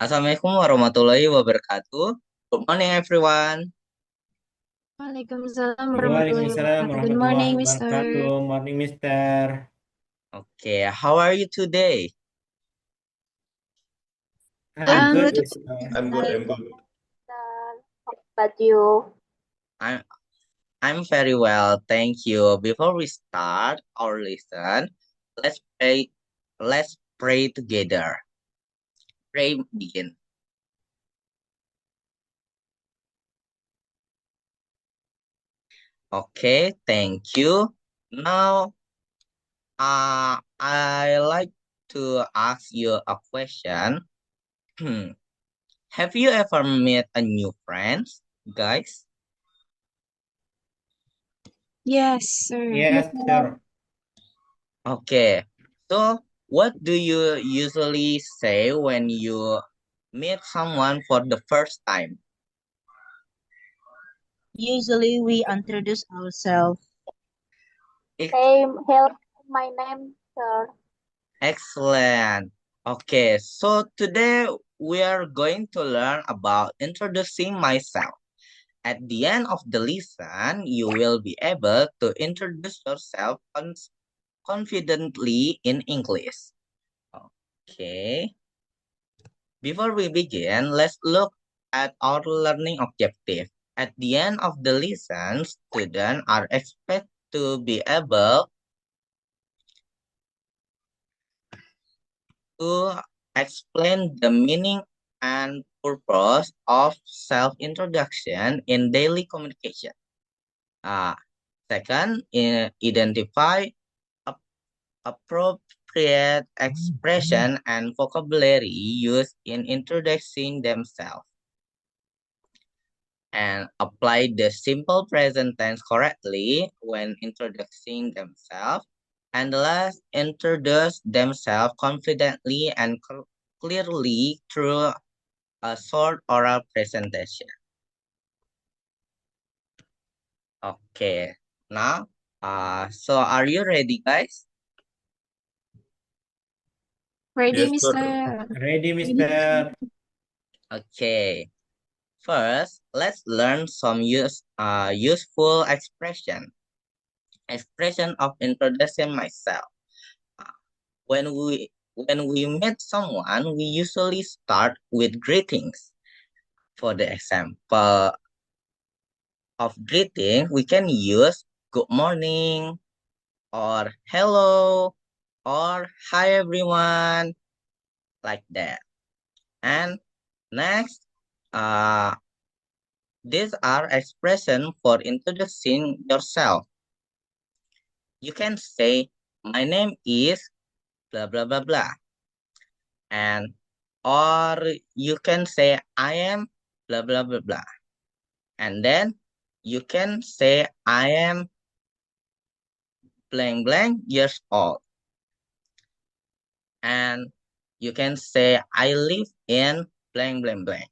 Assalamualaikum warahmatullahi wabarakatuh. Good morning, everyone. Waalaikumsalam warahmatullahi Waalaikumsalam wabarakatuh. Good warahmatullahi morning, Mister. wabarakatuh. Morning, Mister. Okay, how are you today? I'm I'm good, good. Mister. I'm good. I'm good. But you, I'm I'm very well, thank you. Before we start our lesson, let's pray. Let's pray together. Pray begin. Okay, thank you. Now, I like to ask you a question. Have you ever met a new friend, guys? Yes, sir. Yes, sir. Okay, so what do you usually say when you meet someone for the first time? Usually we introduce ourselves. Ex- help my name, sir. Excellent. Okay, so today we are going to learn about introducing myself. At the end of the lesson, you will be able to introduce yourself confidently in English. Okay. Before we begin, let's look at our learning objective. At the end of the lesson, students are expected to be able to explain the meaning and purpose of self-introduction in daily communication. Uh, Second, identify appropriate expression and vocabulary used in introducing themselves, and apply the simple present tense correctly when introducing themselves. And last, introduce themselves confidently and clearly through a short oral presentation. Okay, now, so are you ready, guys? Ready, Yes, sir. Mister. Ready, Mister. Okay, first, let's learn some useful expression of introducing myself. Uh, when we meet someone, we usually start with greetings. For the example of greeting, we can use good morning or hello or hi everyone, like that. And next, uh, these are expressions for introducing yourself. You can say, my name is blah blah blah blah, and or you can say I am blah blah blah blah, and then you can say I am blank blank years old, and you can say I live in blank blank blank,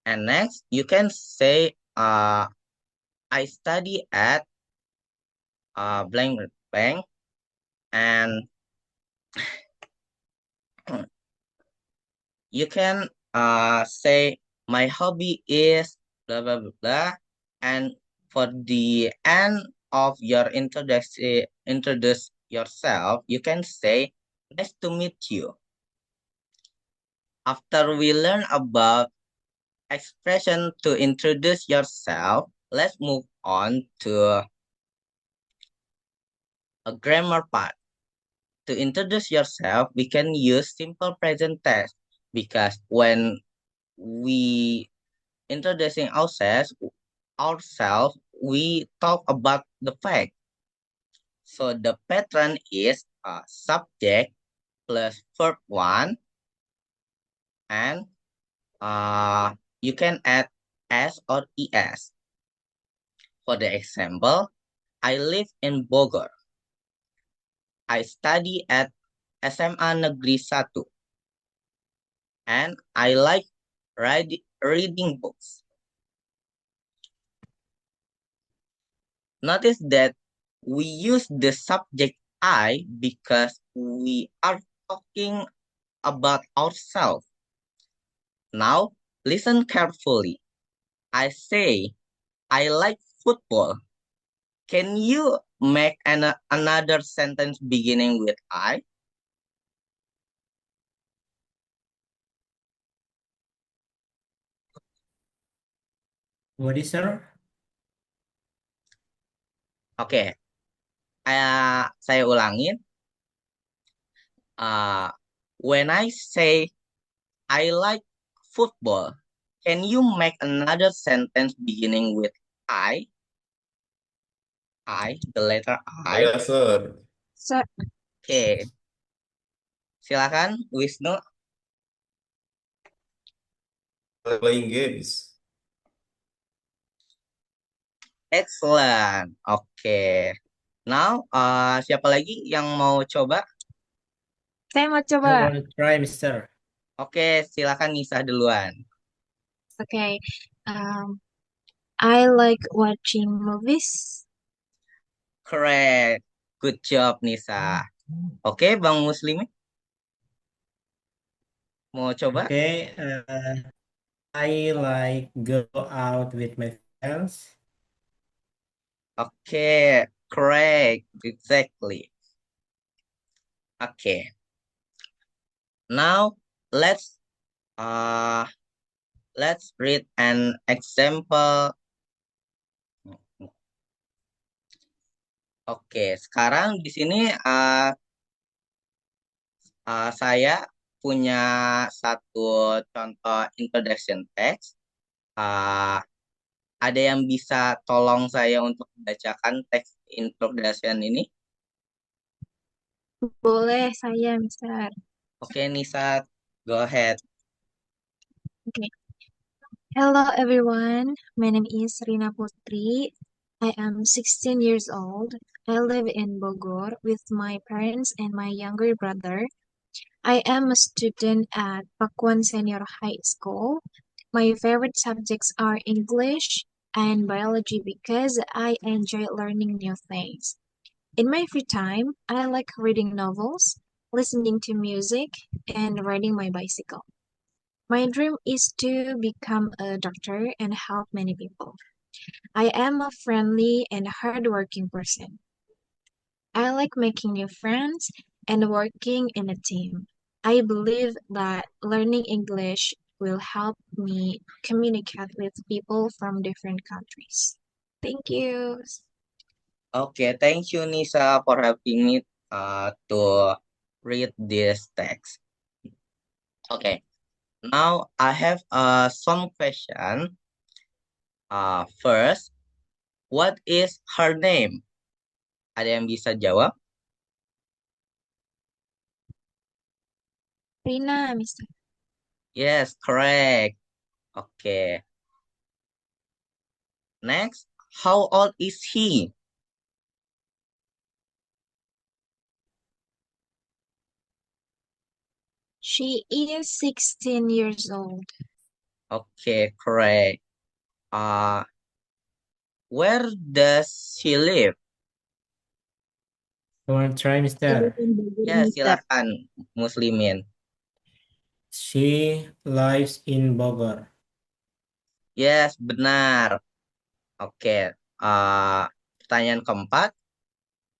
and next you can say I study at blank blank blank, and you can say my hobby is blah blah blah blah, and for the end of your introduce yourself, you can say nice to meet you. After we learn about expression to introduce yourself, let's move on to a grammar part. To introduce yourself, we can use simple present tense because when we introducing ourselves, we talk about the fact. So the pattern is subject plus verb one, and you can add s or es. For the example, I live in Bogor. I study at SMA Negeri 1, and I like reading books. Notice that we use the subject I because we are talking about ourselves. Now, listen carefully. I say, I like football. Can you make another sentence beginning with I? What is, sir? Oke, saya ulangin. When I say I like football, can you make another sentence beginning with I? I, the letter I. Saya, sir. Sir, Oke, silakan Wisnu. Playing games. Excellent. Oke. Now, siapa lagi yang mau coba? saya mau I coba. want to try, Mister. Oke, silakan Nisa duluan. Okay. I like watching movies. Correct. Good job, Nisa. Oke, Bang Muslim, mau coba? Okay. I like go out with my friends. Oke, correct. Exactly. Oke. Now, let's read an example. Oke, sekarang di sini saya punya satu contoh introduction text. Ada yang bisa tolong saya untuk bacakan teks introduction ini? Boleh saya, Mister. Oke, Nisa, go ahead. Okay. Hello, everyone. My name is Rina Putri. I am 16 years old. I live in Bogor with my parents and my younger brother. I am a student at Pakuan Senior High School. My favorite subjects are English and biology because I enjoy learning new things. In my free time, I like reading novels, listening to music, and riding my bicycle. My dream is to become a doctor and help many people. I am a friendly and hardworking person. I like making new friends and working in a team. I believe that learning English will help me communicate with people from different countries. Thank you. Okay, thank you, Nisa, for helping me to read this text. Okay, now I have some question. First, what is her name? Ada yang bisa jawab? Rina, Mr. Yes, correct. Okay. Next, how old is he? She is 16 years old. Okay, correct. Where does she live? I want to try, Mister. Ya, silakan Muslimin. She lives in Bogor. Yes, benar. Oke. Pertanyaan keempat,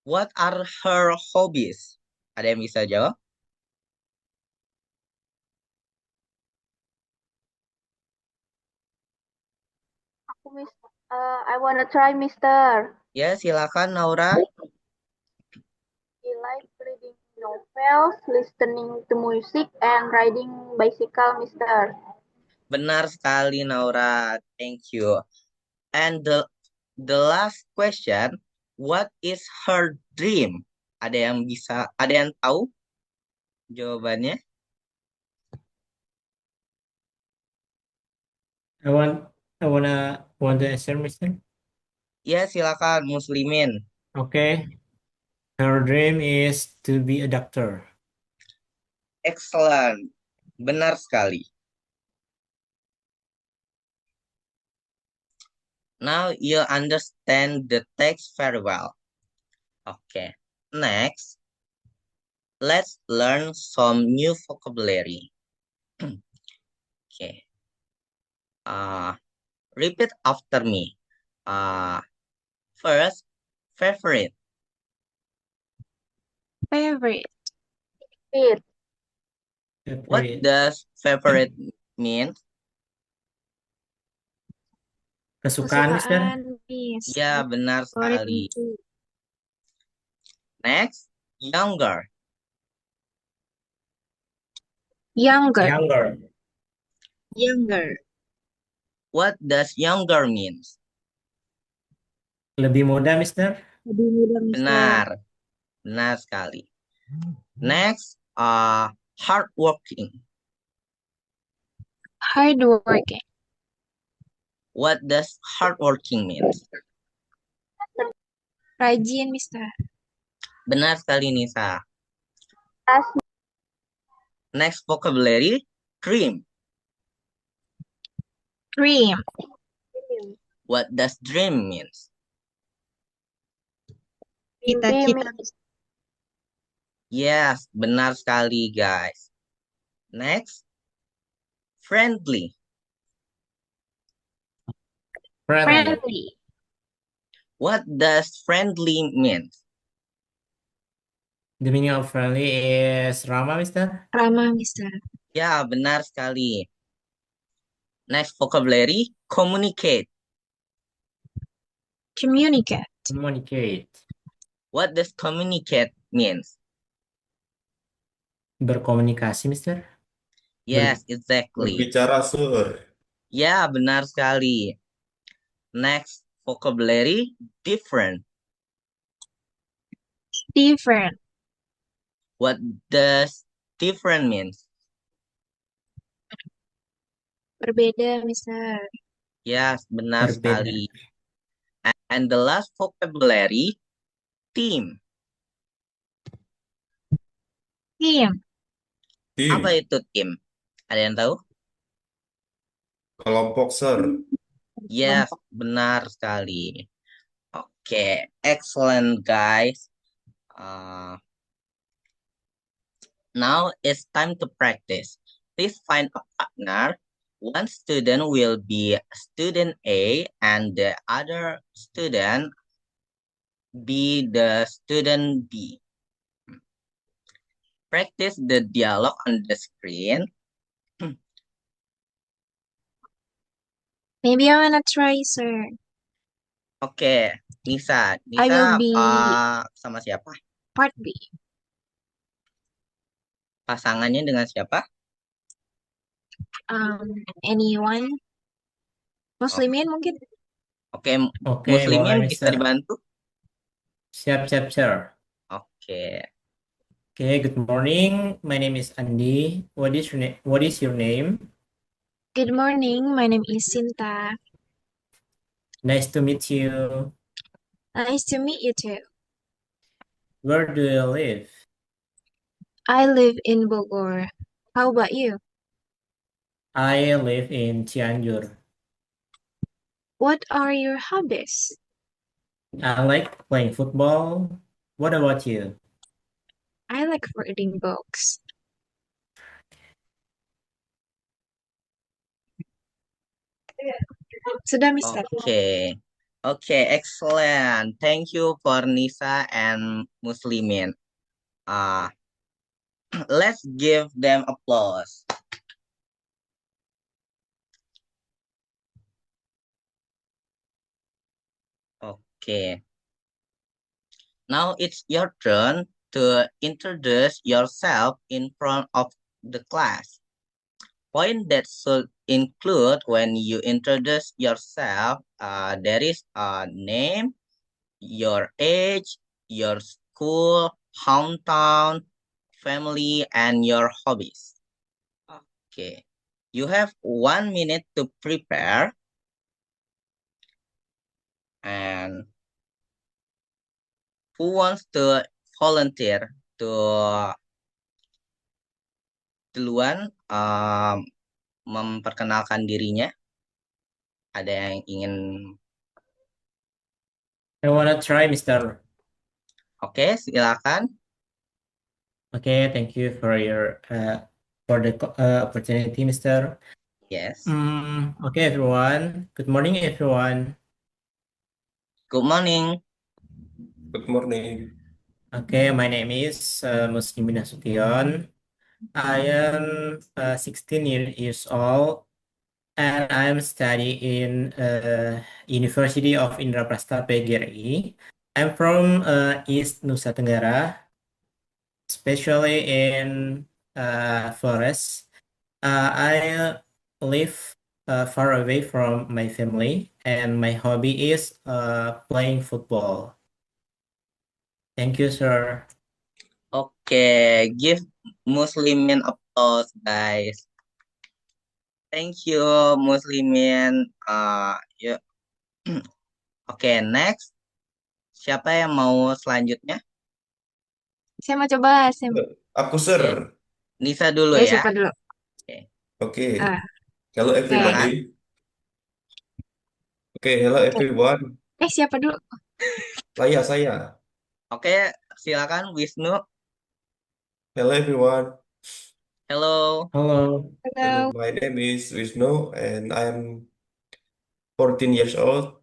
what are her hobbies? Ada yang bisa jawab? I wanna try, Mister. Ya, silakan Naura. He likes reading novels, listening to music, and riding bicycle, Mister. Benar sekali Naura. Thank you. And the last question, what is her dream? Ada yang tahu jawabannya? I want to answer, Mister. Ya, silakan Muslimin. Okay. Her dream is to be a doctor. Excellent. Benar sekali. Now you understand the text very well. Okay. Next, let's learn some new vocabulary. Okay. Repeat after me. First, favorite. Favorite. Fit. What Favorite. does favorite mean? Kesukaan, Mister. Kesukaan, Miss. Ya, benar Favorit sekali. Miss. Next, younger. Younger. Younger. Younger. What does younger means? Lebih muda, Mister. Lebih muda, Mister. Benar. Benar sekali. Next, hardworking. Hardworking. What does hardworking means? Rajin, Mister. Benar sekali, Nisa. As Next vocabulary, dream. Dream. What does dream means? Cita-cita, Mister. Yes, benar sekali, guys. Next, friendly. Friendly. Friendly. What does friendly means? The meaning of friendly is ramah, Mister. Ramah, Mister. Ya, benar sekali. Next vocabulary, communicate. Communicate. Communicate. What does communicate means? Berkomunikasi, Mister. Yes, exactly. Berbicara, Sur. Ya, benar sekali. Next vocabulary, different. Different. What does different means? Berbeda, Mister. Yes, benar Berbeda. sekali. And the last vocabulary, team. Team. Tim. Apa itu tim? Ada yang tahu? Kelompok, Sir. Yes, benar sekali. Okay, excellent, guys. Now it's time to practice. Please find a partner. One student will be student A and the other student be the student B. Practice the dialogue on the screen. Maybe I wanna try, sir. Oke, Nisa. I will Nisa be sama siapa? part B. Pasangannya dengan siapa? Anyone? Muslimin mungkin? Oke, Oke, Muslimin boleh, bisa Mister. dibantu? Siap, sir. Oke. Okay, good morning. My name is Andi. What is your name? Good morning, my name is Sinta. Nice to meet you. Nice to meet you too. Where do you live? I live in Bogor. How about you? I live in Cianjur. What are your hobbies? I like playing football. What about you? I like reading books. Sudah, Mister. Oke. Oke, excellent. Thank you for Nisa and Muslimin. Let's give them applause. Okay. Now it's your turn to introduce yourself in front of the class. Point that should include when you introduce yourself, there is a name, your age, your school, hometown, family, and your hobbies. Okay. You have 1 minute to prepare. And who wants to volunteer to duluan memperkenalkan dirinya? Ada yang ingin? I wanna try, Mister. Oke, silakan. Okay, thank you for your for the opportunity, Mister. Yes. Okay, everyone. Good morning, everyone. Good morning. Good morning. Okay, my name is Muslimin Nasution. I am 16 years old, and I am studying in University of Indraprastha PGRI. I'm from East Nusa Tenggara, especially in Flores. I live far away from my family, and my hobby is playing football. Thank you, sir. Okay, give Muslimin applause, guys. Thank you, Muslimin. Ya. Oke, next. Siapa yang mau selanjutnya? Saya mau coba. Aku, Sir. Oke, Nisa dulu ya. Siapa dulu? Oke, Oke. Ah, Hello, oke. everybody. Oke, hello, everyone. Siapa dulu? Saya. Oke, silakan Wisnu. Hello, everyone. Hello. Hello. Hello, Halo. my name is Wisnu, and I'm 14 years old.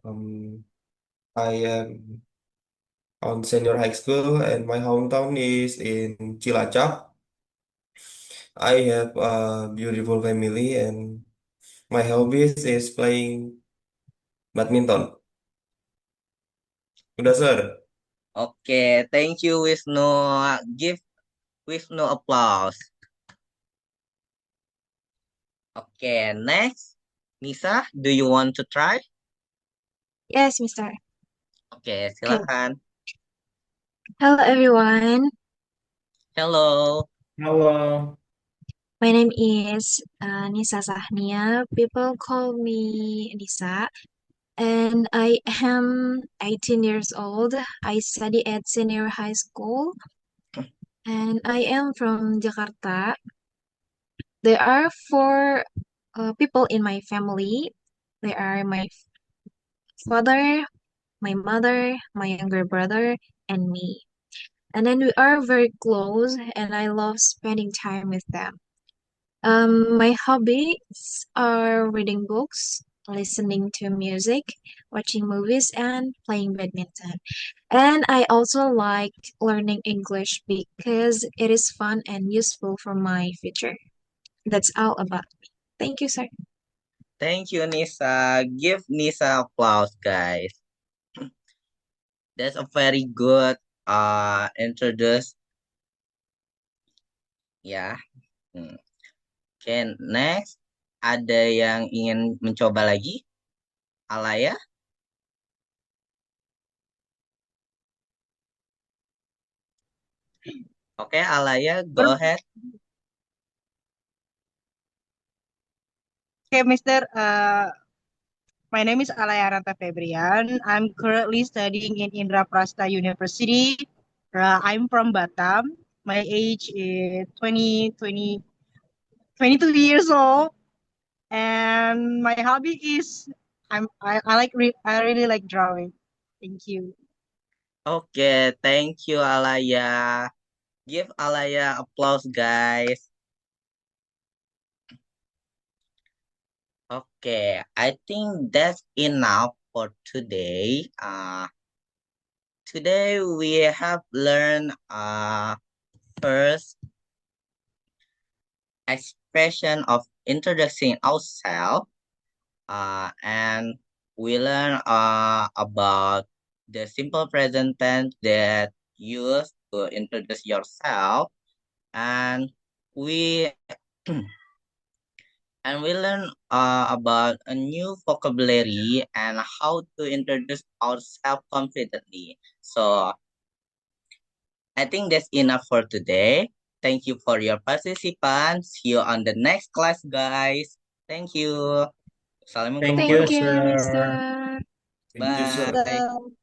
I am on senior high school, and my hometown is in Cilacap. I have a beautiful family, and my hobbies is playing badminton. Udah, Sir. Oke, thank you Wisnu. Give Wisnu applause. Oke, next. Nisa, do you want to try? Yes, Mister. Oke, Okay. silakan. Hello, everyone. Hello. Hello. My name is Nisa Sahnia. People call me Nisa, and I am 18 years old. I study at senior high school, and I am from Jakarta. There are four people in my family. They are my father, my mother, my younger brother, and me. And then we are very close, and I love spending time with them. My hobbies are reading books, listening to music, watching movies, and playing badminton. And I also like learning English because it is fun and useful for my future. That's all about me. Thank you, sir. Thank you, Nisa. Give Nisa applause, guys. That's a very good introduce. Ya. Oke, next. Ada yang ingin mencoba lagi? Alaya? Oke, Alaya, go ahead. Okay, Mister. My name is Alaya Ranta Febrian. I'm currently studying in Indraprastha University. I'm from Batam. My age is 22 years old, and my hobby is I really like drawing. Thank you. Oke, thank you, Alaya. Give Alaya applause, guys. Okay, I think that's enough for today. Today we have learned first expression of introducing ourselves, and we learn about the simple present tense that used to introduce yourself, and we and we learn about a new vocabulary and how to introduce ourselves confidently. So I think that's enough for today. Thank you for your participation. See you on the next class, guys. Thank you. Assalamualaikum Thank you, Thank you, sir. Mister. Thank you, Sir. Bye. So,